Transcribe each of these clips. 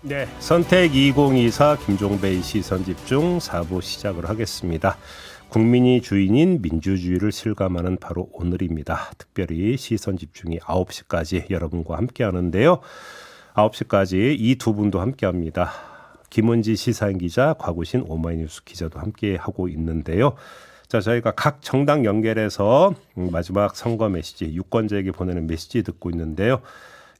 네, 선택 2024 김종배의 시선집중 4부 시작을 하겠습니다. 국민이 주인인 민주주의를 실감하는 바로 오늘입니다. 특별히 시선집중이 9시까지 여러분과 함께 하는데요. 9시까지 이 두 분도 함께 합니다. 김은지 시사인 기자, 곽우신 오마이뉴스 기자도 함께 하고 있는데요. 자, 저희가 각 정당 연결해서 마지막 선거 메시지, 유권자에게 보내는 메시지 듣고 있는데요.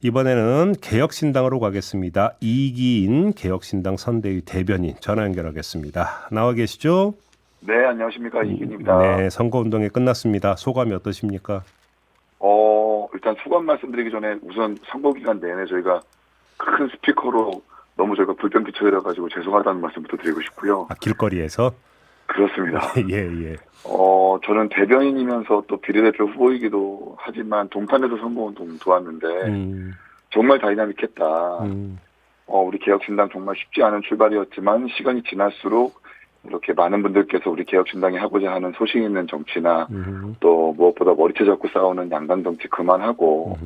이번에는 개혁신당으로 가겠습니다. 이기인 개혁신당 선대위 대변인 전화 연결하겠습니다. 나와 계시죠? 네, 안녕하십니까. 이기인입니다. 네, 선거운동이 끝났습니다. 소감이 어떠십니까? 일단 소감 말씀드리기 전에 우선 선거 기간 내내 저희가 큰 스피커로 너무 저희가 불편 끼쳐드려가지고 죄송하다는 말씀부터 드리고 싶고요. 아, 길거리에서? 그렇습니다. 예. 저는 대변인이면서 또 비례대표 후보이기도 하지만 동탄에서 선거운동 도왔는데 정말 다이나믹했다. 우리 개혁신당 정말 쉽지 않은 출발이었지만 시간이 지날수록 이렇게 많은 분들께서 우리 개혁신당이 하고자 하는 소신 있는 정치나 또 무엇보다 머리채 잡고 싸우는 양당 정치 그만하고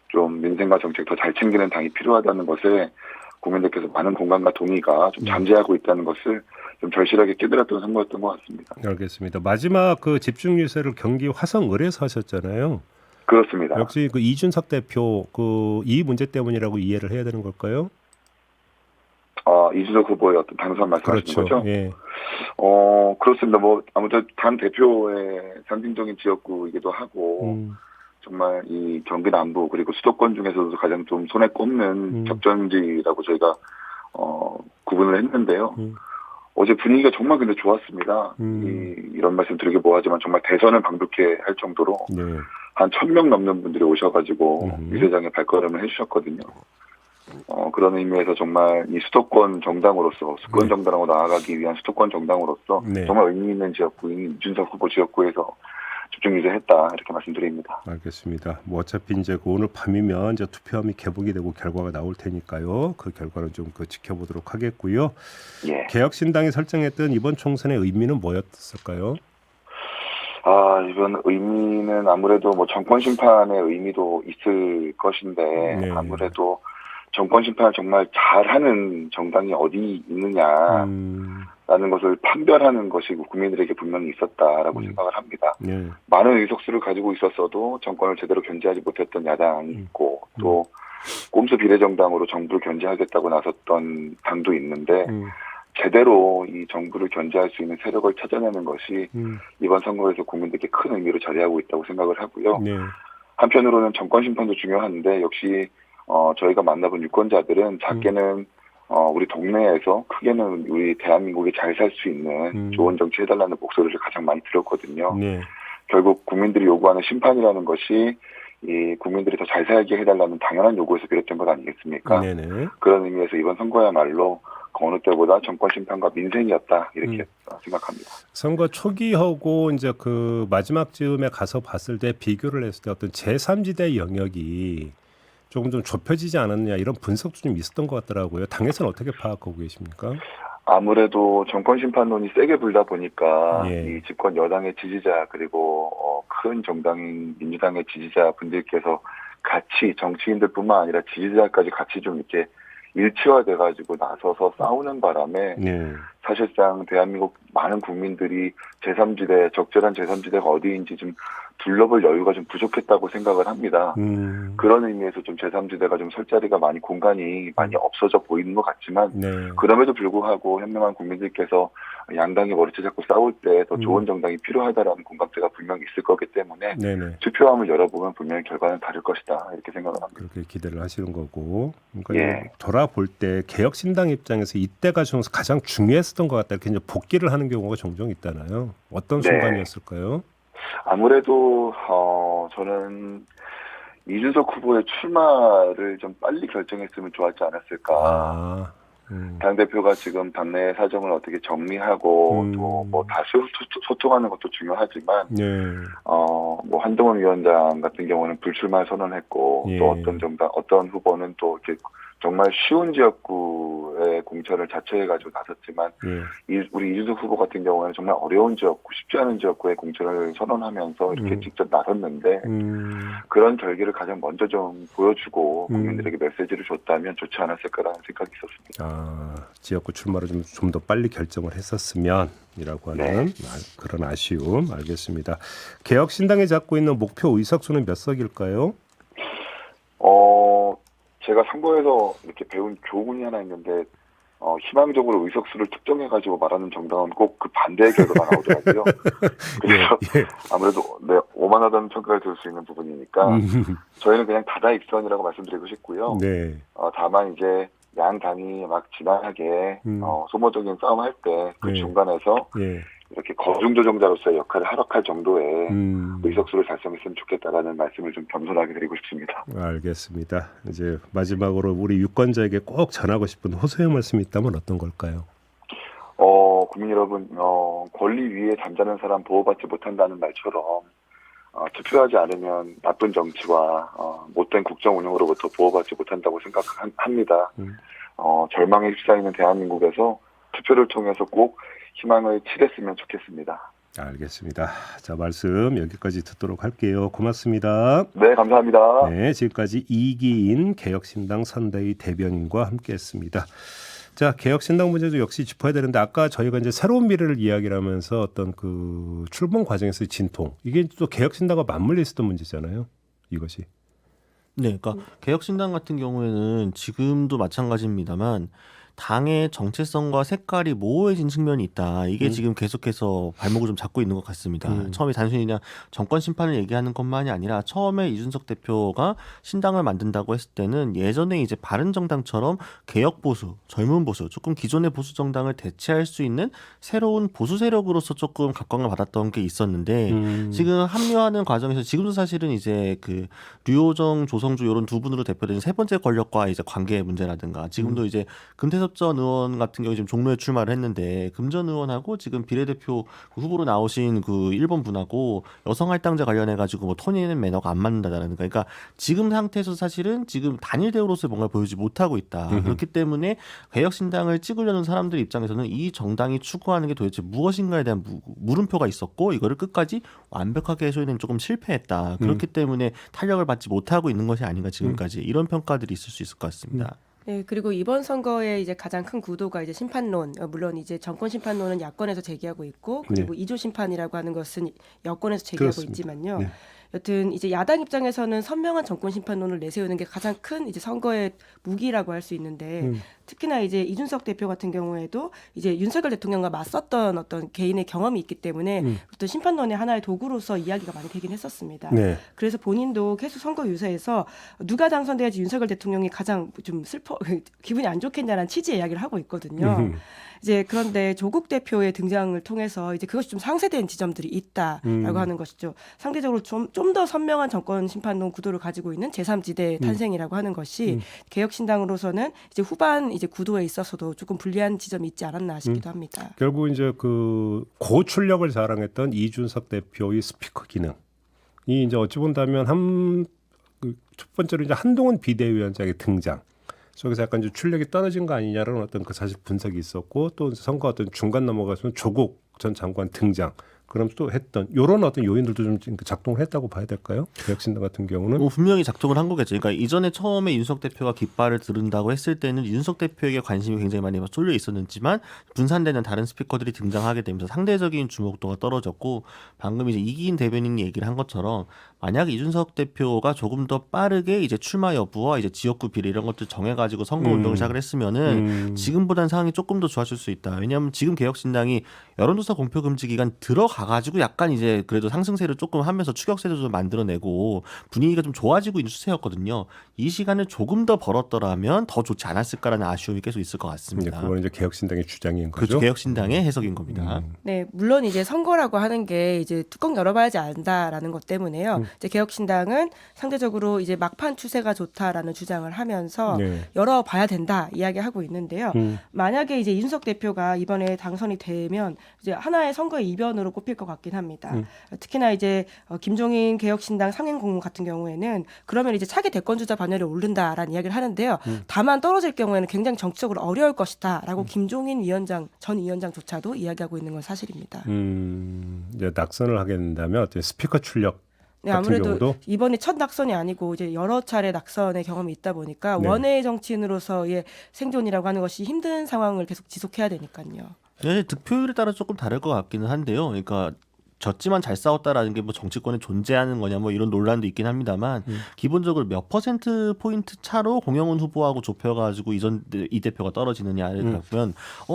좀 민생과 정책 더 잘 챙기는 당이 필요하다는 것에 국민들께서 많은 공감과 동의가 좀 잠재하고 있다는 것을 좀 절실하게 깨달았던 선거였던 것 같습니다. 알겠습니다. 마지막 그 집중 유세를 경기 화성을에서 하셨잖아요. 그렇습니다. 역시 그 이준석 대표 이 문제 때문이라고 이해를 해야 되는 걸까요? 이준석 후보의 어떤 당선 말씀하시는 그렇죠. 거죠? 예. 그렇습니다. 아무튼 당 대표의 상징적인 지역구이기도 하고 정말 이 경기 남부 그리고 수도권 중에서도 가장 좀 손에 꼽는 접전지라고 저희가 구분을 했는데요. 어제 분위기가 정말 근데 좋았습니다. 이런 말씀 드리기 뭐하지만 정말 대선을 방불케 할 정도로 한 1,000명 넘는 분들이 오셔가지고 유세장에 발걸음을 해주셨거든요. 그런 의미에서 정말 이 수도권 정당으로서 수권 정당으로 나아가기 위한 수도권 정당으로서 정말 의미 있는 지역구인 이준석 후보 지역구에서 집중 유세했다 이렇게 말씀드립니다. 알겠습니다. 뭐 어차피 이제 오늘 밤이면 이제 투표함이 개복이 되고 결과가 나올 테니까요. 그 결과는 좀 지켜보도록 하겠고요. 예. 개혁신당이 설정했던 이번 총선의 의미는 뭐였을까요? 이번 의미는 아무래도 정권 심판의 의미도 있을 것인데 아무래도 정권 심판을 정말 잘하는 정당이 어디 있느냐라는 것을 판별하는 것이 국민들에게 분명히 있었다라고 생각을 합니다. 많은 의석수를 가지고 있었어도 정권을 제대로 견제하지 못했던 야당이 있고 또 꼼수 비례정당으로 정부를 견제하겠다고 나섰던 당도 있는데 제대로 이 정부를 견제할 수 있는 세력을 찾아내는 것이 이번 선거에서 국민들께 큰 의미로 자리하고 있다고 생각을 하고요. 한편으로는 정권 심판도 중요한데 역시 저희가 만나본 유권자들은 작게는 우리 동네에서 크게는 우리 대한민국이 잘 살 수 있는 좋은 정치 해달라는 목소리를 가장 많이 들었거든요. 결국 국민들이 요구하는 심판이라는 것이 이 국민들이 더 잘 살게 해달라는 당연한 요구에서 비롯된 것 아니겠습니까? 그런 의미에서 이번 선거야말로 어느 때보다 정권 심판과 민생이었다 이렇게 생각합니다. 선거 초기하고 이제 그 마지막 즈음에 가서 봤을 때 비교를 했을 때 어떤 제3지대 영역이 조금 좀 좁혀지지 않았느냐 이런 분석도 좀 있었던 것 같더라고요. 당에서는 어떻게 파악하고 계십니까? 아무래도 정권 심판론이 세게 불다 보니까 이 집권 여당의 지지자 그리고 큰 정당인 민주당의 지지자 분들께서 같이 정치인들뿐만 아니라 지지자까지 같이 좀 이렇게 일치화돼가지고 나서서 싸우는 바람에 사실상 대한민국 많은 국민들이 제3지대, 적절한 제3지대가 어디인지 좀 둘러볼 여유가 좀 부족했다고 생각을 합니다. 그런 의미에서 좀 제3지대가 좀 설 자리가 공간이 많이 없어져 보이는 것 같지만 그럼에도 불구하고 현명한 국민들께서 양당이 머리채 잡고 싸울 때 더 좋은 정당이 필요하다라는 공감대가 분명히 있을 거기 때문에 투표함을 열어보면 분명히 결과는 다를 것이다 이렇게 생각을 합니다. 그렇게 기대를 하시는 거고 그러니까 돌아볼 때 개혁신당 입장에서 이때가 좀 가장 중요했었던 것 같다 이렇게 이제 복귀를 하는 경우가 종종 있잖아요. 어떤 순간이었을까요? 아무래도 저는 이준석 후보의 출마를 좀 빨리 결정했으면 좋았지 않았을까. 당대표가 지금 당내 사정을 어떻게 정리하고 또 다시 소통하는 것도 중요하지만 한동훈 위원장 같은 경우는 불출마 선언했고 또 어떤 후보는 또 이렇게 정말 쉬운 지역구에 공천을 자처해가지고 나섰지만 예. 우리 이준석 후보 같은 경우에는 정말 어려운 지역구, 쉽지 않은 지역구에 공천을 선언하면서 이렇게 직접 나섰는데 그런 결기를 가장 먼저 좀 보여주고 국민들에게 메시지를 줬다면 좋지 않았을까라는 생각이 있었습니다. 아, 지역구 출마를 좀 더 빨리 결정을 했었으면이라고 하는 그런 아쉬움 알겠습니다. 개혁신당이 잡고 있는 목표 의석수는 몇 석일까요? 제가 선거에서 이렇게 배운 교훈이 하나 있는데 희망적으로 의석수를 특정해가지고 말하는 정당은 꼭 그 반대의 결과가 나오더라고요. 그래서 아무래도 오만하다는 평가를 들을 수 있는 부분이니까 저희는 그냥 다다익선이라고 말씀드리고 싶고요. 네. 다만 이제 양 당이 막 지난하게 소모적인 싸움할 때 그 중간에서 이렇게 거중조정자로서의 역할을 하락할 정도의 의석수를 달성했으면 좋겠다라는 말씀을 좀 겸손하게 드리고 싶습니다. 알겠습니다. 이제 마지막으로 우리 유권자에게 꼭 전하고 싶은 호소의 말씀이 있다면 어떤 걸까요? 국민 여러분, 권리 위에 잠자는 사람 보호받지 못한다는 말처럼 투표하지 않으면 나쁜 정치와 못된 국정 운영으로부터 보호받지 못한다고 생각합니다. 절망에 휩싸이는 대한민국에서 투표를 통해서 꼭 희망을 칠했으면 좋겠습니다. 알겠습니다. 자, 말씀 여기까지 듣도록 할게요. 고맙습니다. 네, 감사합니다. 네, 지금까지 이기인 개혁신당 선대위 대변인과 함께했습니다. 자, 개혁신당 문제도 역시 짚어야 되는데 아까 저희가 이제 새로운 미래를 이야기를 하면서 어떤 그 출범 과정에서의 진통 이게 또 개혁신당과 맞물려 있었던 문제잖아요. 이것이. 네, 그러니까 개혁신당 같은 경우에는 지금도 마찬가지입니다만 당의 정체성과 색깔이 모호해진 측면이 있다. 이게 지금 계속해서 발목을 좀 잡고 있는 것 같습니다. 처음에 단순히 그냥 정권 심판을 얘기하는 것만이 아니라 처음에 이준석 대표가 신당을 만든다고 했을 때는 예전에 이제 바른정당처럼 개혁 보수, 젊은 보수, 조금 기존의 보수 정당을 대체할 수 있는 새로운 보수 세력으로서 조금 각광을 받았던 게 있었는데 지금 합류하는 과정에서 지금도 사실은 이제 그 류호정, 조성주 이런 두 분으로 대표되는 세 번째 권력과 이제 관계 문제라든가 지금도 이제 금태섭 전 의원 같은 경우 지금 종로에 출마를 했는데 금전 의원하고 지금 비례대표 후보로 나오신 그 일본 분하고 여성 할당제 관련해 가지고 뭐 톤이는 매너가 안 맞는다라는 그러니까 지금 상태에서 사실은 지금 단일 대우로서의 뭔가를 보여주지 못하고 있다. 그렇기 때문에 개혁신당을 찍으려는 사람들 입장에서는 이 정당이 추구하는 게 도대체 무엇인가에 대한 물음표가 있었고 이거를 끝까지 완벽하게 해소에는 조금 실패했다. 그렇기 때문에 탄력을 받지 못하고 있는 것이 아닌가 지금까지 이런 평가들이 있을 수 있을 것 같습니다. 네, 그리고 이번 선거의 이제 가장 큰 구도가 이제 심판론, 물론 이제 정권 심판론은 야권에서 제기하고 있고, 그리고 이조 심판이라고 하는 것은 여권에서 제기하고 그렇습니다. 있지만요. 네. 여튼 이제 야당 입장에서는 선명한 정권 심판론을 내세우는 게 가장 큰 이제 선거의 무기라고 할 수 있는데, 특히나 이제 이준석 대표 같은 경우에도 이제 윤석열 대통령과 맞섰던 어떤 개인의 경험이 있기 때문에 어떤 심판론의 하나의 도구로서 이야기가 많이 되긴 했었습니다. 네. 그래서 본인도 계속 선거 유세에서 누가 당선돼야지 윤석열 대통령이 가장 좀 기분이 안 좋겠냐라는 취지의 이야기를 하고 있거든요. 이제 그런데 조국 대표의 등장을 통해서 이제 그것이 좀 상쇄된 지점들이 있다라고 하는 것이죠. 상대적으로 좀 더 선명한 정권 심판론 구도를 가지고 있는 제3지대 탄생이라고 하는 것이 개혁신당으로서는 이제 후반 이제 구도에 있어서도 조금 불리한 지점이 있지 않았나 싶기도 합니다. 결국 이제 그 고출력을 자랑했던 이준석 대표의 스피커 기능이 이제 어찌 본다면 첫 번째로 이제 한동훈 비대위원장의 등장. 속에서 약간 이제 출력이 떨어진 거 아니냐라는 어떤 그 사실 분석이 있었고 또 선거 어떤 중간 넘어가서는 조국 전 장관 등장. 그럼 또 했던 이런 어떤 요인들도 좀 작동을 했다고 봐야 될까요? 개혁신당 같은 경우는 분명히 작동을 한 거겠죠. 그러니까 이전에 처음에 윤석 대표가 깃발을 들은다고 했을 때는 윤석 대표에게 관심이 굉장히 많이 쏠려 있었지만 분산되는 다른 스피커들이 등장하게 되면서 상대적인 주목도가 떨어졌고 방금 이제 이기인 대변인이 얘기를 한 것처럼 만약 이준석 대표가 조금 더 빠르게 이제 출마 여부와 이제 지역구 비례 이런 것들 정해가지고 선거 운동을 시작을 했으면은 지금보다는 상황이 조금 더 좋아질 수 있다. 왜냐하면 지금 개혁신당이 여론조사 공표 금지 기간 들어가가지고 약간 이제 그래도 상승세를 조금 하면서 추격세도 좀 만들어내고 분위기가 좀 좋아지고 있는 추세였거든요. 이 시간을 조금 더 벌었더라면 더 좋지 않았을까라는 아쉬움이 계속 있을 것 같습니다. 그건 이제 개혁신당의 주장인 거죠. 그렇죠. 개혁신당의 해석인 겁니다. 네, 물론 이제 선거라고 하는 게 이제 뚜껑 열어봐야지 안다라는 것 때문에요. 이제 개혁신당은 상대적으로 이제 막판 추세가 좋다라는 주장을 하면서 네. 열어봐야 된다 이야기하고 있는데요. 만약에 이제 이준석 대표가 이번에 당선이 되면 이제 하나의 선거의 이변으로 꼽힐 것 같긴 합니다. 특히나 이제 김종인 개혁신당 상임고문 같은 경우에는 그러면 이제 차기 대권주자 반열에 오른다라는 이야기를 하는데요. 다만 떨어질 경우에는 굉장히 정치적으로 어려울 것이다라고 김종인 전 위원장조차도 이야기하고 있는 건 사실입니다. 이제 낙선을 하게 된다면 어떤 스피커 출력 네, 같은 아무래도 경우도 이번이 첫 낙선이 아니고 이제 여러 차례 낙선의 경험이 있다 보니까 네. 원외 정치인으로서의 생존이라고 하는 것이 힘든 상황을 계속 지속해야 되니까요. 네, 득표율에 따라 조금 다를 것 같기는 한데요. 그러니까 졌지만 잘 싸웠다라는 게 뭐 정치권에 존재하는 거냐 뭐 이런 논란도 있긴 합니다만 기본적으로 몇 퍼센트 포인트 차로 공영훈 후보하고 좁혀가지고 이 대표가 떨어지느냐를 보면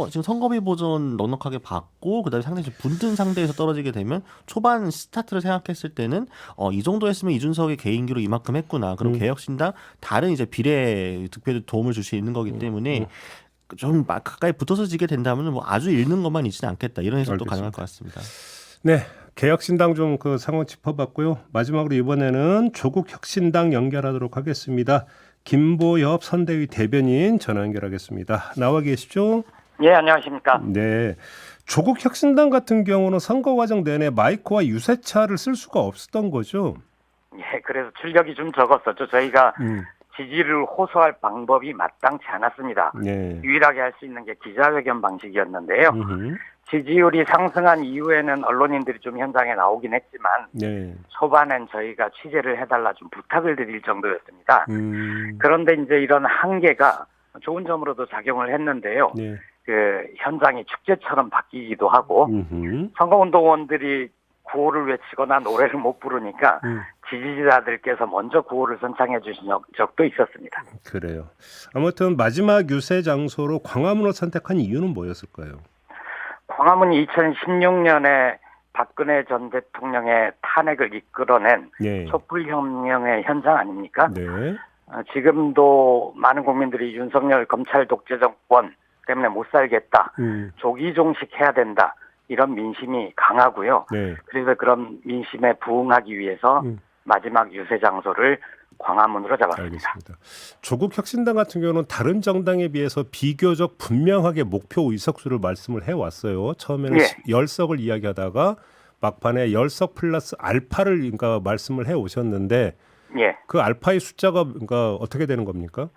지금 선거비 보전 넉넉하게 받고 그다음에 상대적으로 분등 상대에서 떨어지게 되면 초반 스타트를 생각했을 때는 이 정도 했으면 이준석의 개인기로 이만큼 했구나. 그럼 개혁신당 다른 이제 비례 득표에 도움을 줄 수 있는 거기 때문에 좀 가까이 붙어서 지게 된다면 뭐 아주 잃는 것만 있지는 않겠다 이런 해석도 알겠습니다. 가능할 것 같습니다. 네, 개혁신당 좀 그 상황 짚어봤고요. 마지막으로 이번에는 조국혁신당 연결하도록 하겠습니다. 김보엽 선대위 대변인 전화 연결하겠습니다. 나와 계시죠? 예, 안녕하십니까. 네, 조국혁신당 같은 경우는 선거 과정 내내 마이크와 유세차를 쓸 수가 없었던 거죠. 예, 그래서 출력이 좀 적었었죠. 저희가 지지를 호소할 방법이 마땅치 않았습니다. 네. 유일하게 할 수 있는 게 기자회견 방식이었는데요. 지지율이 상승한 이후에는 언론인들이 좀 현장에 나오긴 했지만 네. 초반엔 저희가 취재를 해달라 좀 부탁을 드릴 정도였습니다. 그런데 이제 이런 한계가 좋은 점으로도 작용을 했는데요. 네. 그 현장이 축제처럼 바뀌기도 하고 선거운동원들이 구호를 외치거나 노래를 못 부르니까 지지자들께서 먼저 구호를 선창해 주신 적도 있었습니다. 그래요. 아무튼 마지막 유세 장소로 광화문을 선택한 이유는 뭐였을까요? 광화문이 2016년에 박근혜 전 대통령의 탄핵을 이끌어낸 네. 촛불혁명의 현장 아닙니까? 네. 지금도 많은 국민들이 윤석열 검찰 독재 정권 때문에 못 살겠다. 조기 종식해야 된다. 이런 민심이 강하고요. 네. 그래서 그런 민심에 부응하기 위해서 마지막 유세 장소를 광화문으로 잡았습니다. 알겠습니다. 조국혁신당 같은 경우는 다른 정당에 비해서 비교적 분명하게 목표 의석수를 말씀을 해왔어요. 처음에는 예. 10석을 이야기하다가 막판에 10석 플러스 알파를 그러니까 말씀을 해오셨는데 예. 그 알파의 숫자가 그러니까 어떻게 되는 겁니까?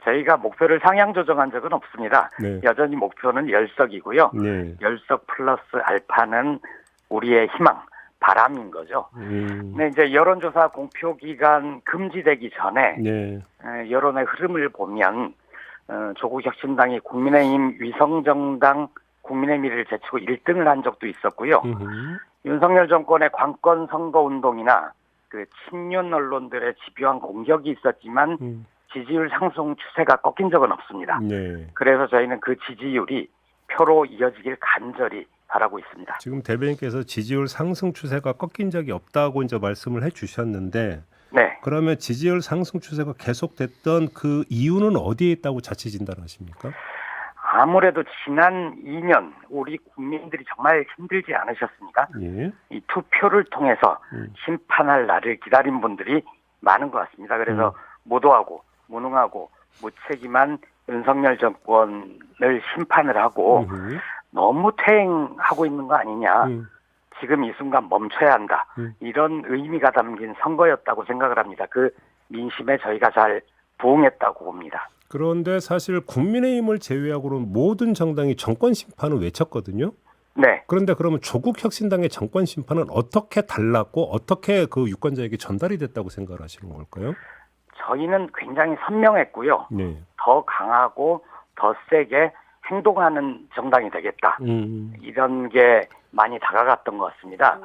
저희가 목표를 상향 조정한 적은 없습니다. 네. 여전히 목표는 10석이고요. 네. 10석 플러스 알파는 우리의 희망, 바람인 거죠. 근데 이제 여론조사 공표 기간 금지되기 전에 네. 여론의 흐름을 보면 조국혁신당이 국민의힘 위성정당 국민의미를 제치고 1등을 한 적도 있었고요. 윤석열 정권의 관건 선거 운동이나 그 친윤 언론들의 집요한 공격이 있었지만 지지율 상승 추세가 꺾인 적은 없습니다. 네. 그래서 저희는 그 지지율이 표로 이어지길 간절히 바라고 있습니다. 지금 대변인께서 지지율 상승 추세가 꺾인 적이 없다고 이제 말씀을 해주셨는데, 네. 그러면 지지율 상승 추세가 계속됐던 그 이유는 어디에 있다고 자칫 진단하십니까? 아무래도 지난 2년 우리 국민들이 정말 힘들지 않으셨습니까? 예. 이 투표를 통해서 심판할 날을 기다린 분들이 많은 것 같습니다. 그래서 무도하고 무능하고 무책임한 윤석열 정권을 심판을 하고 너무 퇴행하고 있는 거 아니냐. 지금 이 순간 멈춰야 한다. 이런 의미가 담긴 선거였다고 생각을 합니다. 그 민심에 저희가 잘 부응했다고 봅니다. 그런데 사실 국민의힘을 제외하고는 모든 정당이 정권 심판을 외쳤거든요. 네. 그런데 그러면 조국혁신당의 정권 심판은 어떻게 달랐고 어떻게 그 유권자에게 전달이 됐다고 생각을 하시는 걸까요? 저희는 굉장히 선명했고요. 네. 더 강하고 더 세게 행동하는 정당이 되겠다. 이런 게 많이 다가갔던 것 같습니다.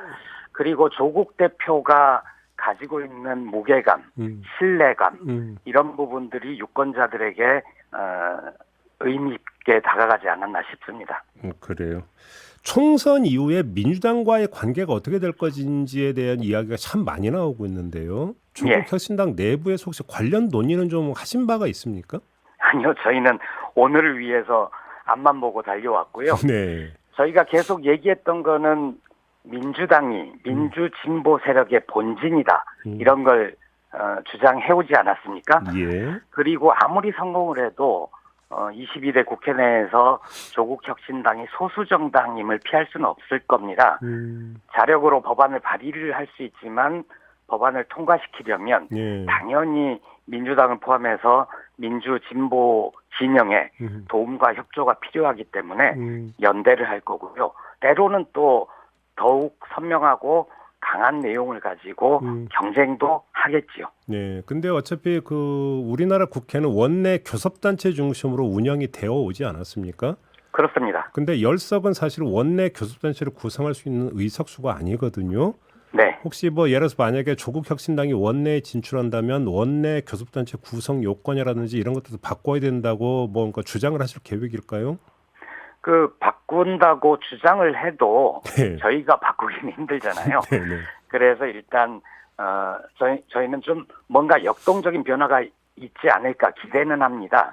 그리고 조국 대표가 가지고 있는 무게감, 신뢰감 이런 부분들이 유권자들에게 의미 있게 다가가지 않았나 싶습니다. 그래요. 총선 이후에 민주당과의 관계가 어떻게 될 것인지에 대한 이야기가 참 많이 나오고 있는데요. 조국혁신당 내부에서 혹시 관련 논의는 좀 하신 바가 있습니까? 아니요. 저희는 오늘을 위해서 앞만 보고 달려왔고요. 네. 저희가 계속 얘기했던 거는 민주당이 민주진보 세력의 본진이다. 이런 걸 주장해오지 않았습니까? 예. 그리고 아무리 성공을 해도 22대 국회 내에서 조국 혁신당이 소수 정당임을 피할 수는 없을 겁니다. 자력으로 법안을 발의를 할 수 있지만 법안을 통과시키려면 예. 당연히 민주당을 포함해서 민주 진보 진영의 도움과 협조가 필요하기 때문에 연대를 할 거고요. 때로는 또 더욱 선명하고 강한 내용을 가지고 경쟁도 하겠지요. 네. 근데 어차피 우리나라 국회는 원내 교섭단체 중심으로 운영이 되어 오지 않았습니까? 그렇습니다. 근데 10석은 사실 원내 교섭단체를 구성할 수 있는 의석수가 아니거든요. 네. 혹시 예를 들어서 만약에 조국 혁신당이 원내에 진출한다면 원내 교섭단체 구성 요건이라든지 이런 것들도 바꿔야 된다고 뭔가 주장을 하실 계획일까요? 바꾼다고 주장을 해도 네. 저희가 바꾸기는 힘들잖아요. 네네. 그래서 일단 저희는 좀 뭔가 역동적인 변화가 있지 않을까 기대는 합니다.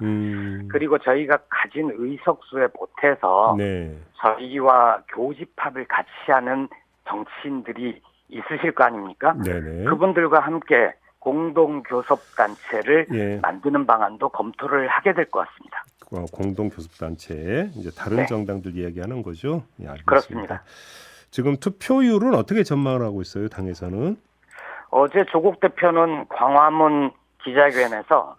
그리고 저희가 가진 의석수에 보태서 네. 저희와 교집합을 같이 하는 정치인들이 있으실 거 아닙니까? 네네. 그분들과 함께 공동교섭단체를 예. 만드는 방안도 검토를 하게 될 것 같습니다. 공동교섭단체 이제 다른 네. 정당들 이야기하는 거죠? 예, 알겠습니다. 그렇습니다. 지금 투표율은 어떻게 전망을 하고 있어요? 당에서는? 어제 조국 대표는 광화문 기자회견에서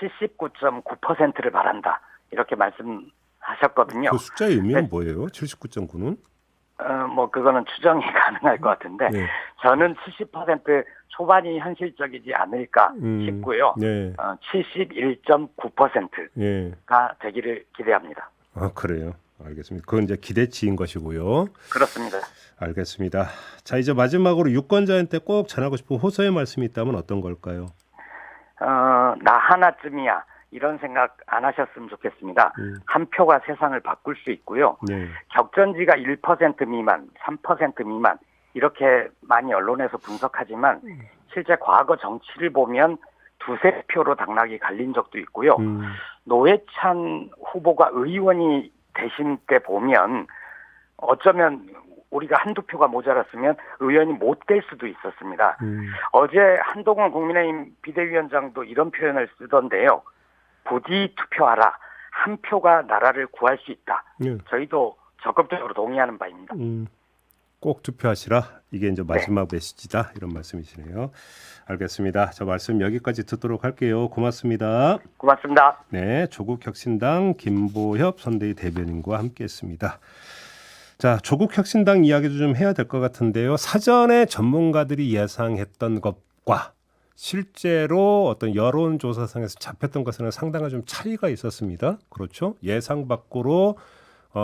79.9%를 바란다 이렇게 말씀하셨거든요. 그 숫자의 의미는 네. 뭐예요? 79.9는? 그거는 추정이 가능할 것 같은데 네. 저는 70% 초반이 현실적이지 않을까 싶고요. 네. 71.9%가 예. 되기를 기대합니다. 아, 그래요. 알겠습니다. 그건 이제 기대치인 것이고요. 그렇습니다. 알겠습니다. 자, 이제 마지막으로 유권자한테 꼭 전하고 싶은 호소의 말씀이 있다면 어떤 걸까요? 나 하나쯤이야 이런 생각 안 하셨으면 좋겠습니다. 한 표가 세상을 바꿀 수 있고요. 네. 격전지가 1% 미만, 3% 미만 이렇게 많이 언론에서 분석하지만 실제 과거 정치를 보면 두세 표로 당락이 갈린 적도 있고요. 노회찬 후보가 의원이 되신 때 보면 어쩌면 우리가 한두 표가 모자랐으면 의원이 못 될 수도 있었습니다. 어제 한동훈 국민의힘 비대위원장도 이런 표현을 쓰던데요. 부디 투표하라. 한 표가 나라를 구할 수 있다. 네. 저희도 적극적으로 동의하는 바입니다. 꼭 투표하시라. 이게 이제 마지막 메시지다. 이런 말씀이시네요. 알겠습니다. 저 말씀 여기까지 듣도록 할게요. 고맙습니다. 고맙습니다. 네, 조국 혁신당 김보협 선대위 대변인과 함께했습니다. 자, 조국 혁신당 이야기도 좀 해야 될 것 같은데요. 사전에 전문가들이 예상했던 것과 실제로 어떤 여론조사상에서 잡혔던 것은 상당한 좀 차이가 있었습니다. 그렇죠? 예상 밖으로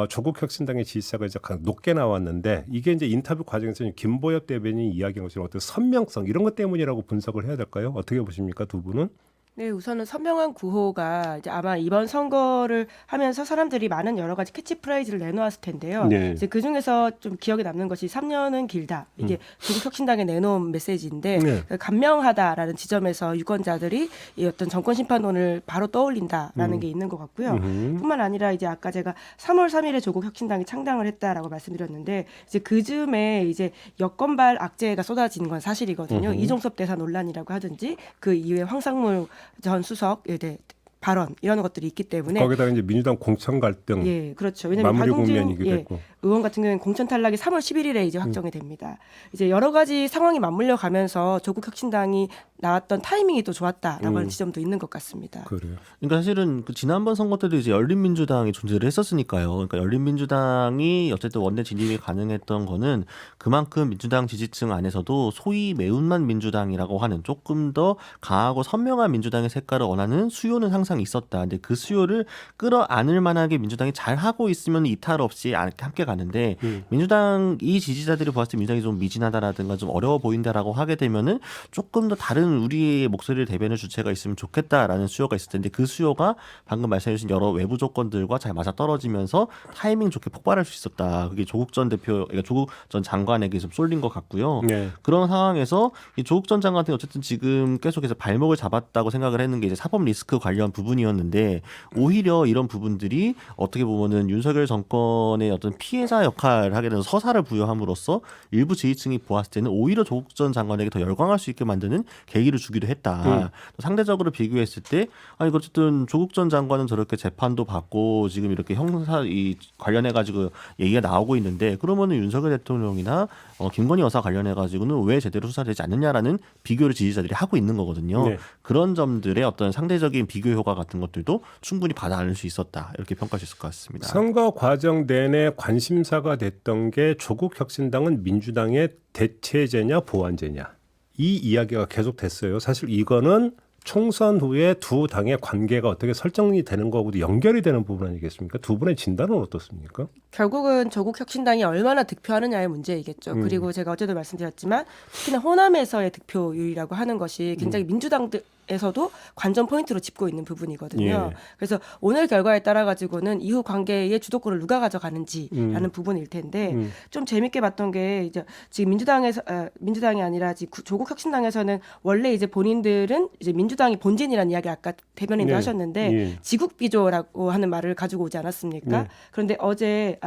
조국 혁신당의 지지세가 이제 높게 나왔는데 이게 이제 인터뷰 과정에서 김보협 대변인이 이야기한 것처럼 어떤 선명성 이런 것 때문이라고 분석을 해야 될까요? 어떻게 보십니까, 두 분은? 네, 우선은 선명한 구호가 이제 아마 이번 선거를 하면서 사람들이 많은 여러 가지 캐치프레이즈를 내놓았을 텐데요. 네. 이제 그 중에서 좀 기억에 남는 것이 3년은 길다. 이게 조국 혁신당에 내놓은 메시지인데 네. 간명하다라는 지점에서 유권자들이 이 어떤 정권 심판론을 바로 떠올린다라는 게 있는 것 같고요. 뿐만 아니라 이제 아까 제가 3월 3일에 조국 혁신당이 창당을 했다라고 말씀드렸는데 이제 그 즈음에 이제 여권발 악재가 쏟아지는 건 사실이거든요. 이종섭 대사 논란이라고 하든지 그 이후에 황상무 전 수석에 대해 발언 이런 것들이 있기 때문에 거기다가 이제 민주당 공천 갈등 예, 그렇죠. 왜냐하면 마무리 박용진 국면이기도 했고. 의원 같은 경우에는 공천 탈락이 3월 11일에 이제 확정이 됩니다. 이제 여러 가지 상황이 맞물려 가면서 조국 혁신당이 나왔던 타이밍이 또 좋았다라고 하는 지점도 있는 것 같습니다. 그래요. 그러니까 사실은 지난번 선거 때도 이제 열린민주당이 존재를 했었으니까요. 그러니까 열린민주당이 어쨌든 원내 진입이 가능했던 거는 그만큼 민주당 지지층 안에서도 소위 매운맛 민주당이라고 하는 조금 더 강하고 선명한 민주당의 색깔을 원하는 수요는 항상 있었다. 근데 그 수요를 끌어안을 만하게 민주당이 잘 하고 있으면 이탈 없이 함께 가는데 민주당 이 지지자들이 봤을 때 민주당이 좀 미진하다라든가 좀 어려워 보인다라고 하게 되면은 조금 더 다른 우리의 목소리를 대변할 주체가 있으면 좋겠다라는 수요가 있을 텐데 그 수요가 방금 말씀해 주신 여러 외부 조건들과 잘 맞아 떨어지면서 타이밍 좋게 폭발할 수 있었다. 그게 조국 전 대표, 그러니까 조국 전 장관에게 좀 쏠린 것 같고요. 네. 그런 상황에서 이 조국 전 장관은 어쨌든 지금 계속해서 발목을 잡았다고 생각을 했는 게 이제 사법 리스크 관련 부분 부분이었는데 오히려 이런 부분들이 어떻게 보면은 윤석열 정권의 어떤 피해자 역할을 하게 되는 서사를 부여함으로써 일부 지지층이 보았을 때는 오히려 조국 전 장관에게 더 열광할 수 있게 만드는 계기를 주기도 했다. 상대적으로 비교했을 때 아니 어쨌든 조국 전 장관은 저렇게 재판도 받고 지금 이렇게 형사 이 관련해 가지고 얘기가 나오고 있는데 그러면은 윤석열 대통령이나 김건희 여사 관련해 가지고는 왜 제대로 수사되지 않느냐라는 비교를 지지자들이 하고 있는 거거든요. 네. 그런 점들의 어떤 상대적인 비교 효과 같은 것들도 충분히 받아낼 수 있었다. 이렇게 평가할 수 있을 것 같습니다. 선거 과정 내내 관심사가 됐던 게 조국 혁신당은 민주당의 대체제냐 보완제냐 이 이야기가 계속 됐어요. 사실 이거는 총선 후에 두 당의 관계가 어떻게 설정이 되는 거하고도 연결이 되는 부분 아니겠습니까? 두 분의 진단은 어떻습니까? 결국은 조국 혁신당이 얼마나 득표하느냐의 문제이겠죠. 그리고 제가 어제도 말씀드렸지만 특히나 호남에서의 득표율이라고 하는 것이 굉장히 민주당에서도 관전 포인트로 짚고 있는 부분이거든요. 예. 그래서 오늘 결과에 따라 가지고는 이후 관계의 주도권을 누가 가져가는지라는 부분일 텐데 좀 재밌게 봤던 게 이제 지금 민주당이 아니라 지금 조국 혁신당에서는 원래 이제 본인들은 이제 민주당이 본진이라는 이야기 아까 대변인도 네. 하셨는데 예. 지국비조라고 하는 말을 가지고 오지 않았습니까? 네. 그런데 어제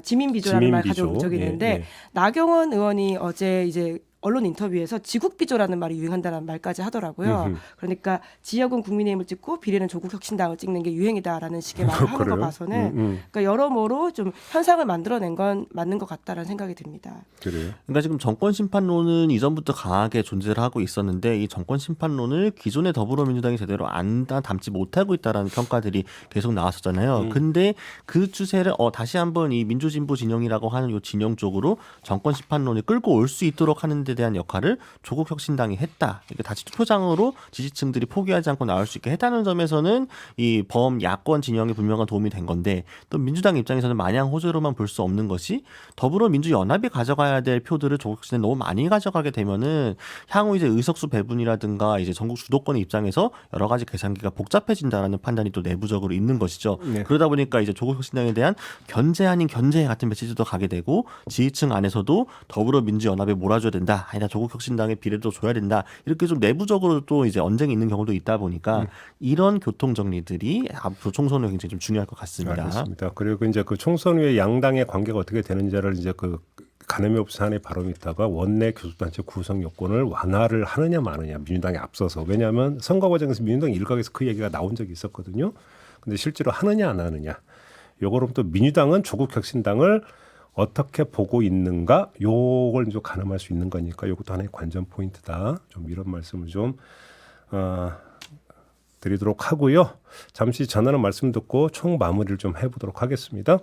지민비조라는 말 지민비조. 가지고 적이 있는데 예, 예. 나경원 의원이 어제 이제 언론 인터뷰에서 지국비조라는 말이 유행한다는 말까지 하더라고요. 그러니까 지역은 국민의힘을 찍고 비례는 조국혁신당을 찍는 게 유행이다라는 식의 말을 하는 거 그래요? 봐서는 그러니까 여러모로 좀 현상을 만들어낸 건 맞는 것 같다라는 생각이 듭니다. 그래요. 그러니까 지금 정권 심판론은 이전부터 강하게 존재를 하고 있었는데 이 정권 심판론을 기존의 더불어민주당이 제대로 안 담지 못하고 있다라는 평가들이 계속 나왔었잖아요. 근데 그 추세를 다시 한번 이 민주진보 진영이라고 하는 이 진영 쪽으로 정권 심판론을 끌고 올 수 있도록 하는 데 대한 역할을 조국 혁신당이 했다. 그러니까 다시 투표장으로 지지층들이 포기하지 않고 나올 수 있게 했다는 점에서는 이 범야권 진영에 분명한 도움이 된 건데 또 민주당 입장에서는 마냥 호재로만 볼 수 없는 것이 더불어민주연합이 가져가야 될 표들을 조국 혁신당이 너무 많이 가져가게 되면은 향후 이제 의석수 배분이라든가 이제 전국 주도권의 입장에서 여러 가지 계산기가 복잡해진다라는 판단이 또 내부적으로 있는 것이죠. 네. 그러다 보니까 이제 조국 혁신당에 대한 견제 아닌 견제 같은 메시지도 가게 되고 지지층 안에서도 더불어민주연합에 몰아줘야 된다. 아니다. 조국혁신당의 비례도 줘야 된다. 이렇게 좀 내부적으로 또 이제 언쟁이 있는 경우도 있다 보니까 이런 교통 정리들이 앞으로 총선 후에 굉장히 좀 중요할 것 같습니다. 알겠습니다. 그리고 이제 그 총선 후에 양당의 관계가 어떻게 되는지를 이제 그 가늠이 없이 한의 발언이 있다가 원내 교섭단체 구성 요건을 완화를 하느냐 마느냐 민주당이 앞서서 왜냐하면 선거 과정에서 민주당 일각에서 그 얘기가 나온 적이 있었거든요. 근데 실제로 하느냐 안 하느냐 요거를 또 민주당은 조국 혁신당을 어떻게 보고 있는가 요걸 좀 가늠할 수 있는 거니까 이것도 하나의 관전 포인트다. 좀 이런 말씀을 좀 드리도록 하고요. 잠시 전하는 말씀 듣고 총 마무리를 좀 해보도록 하겠습니다.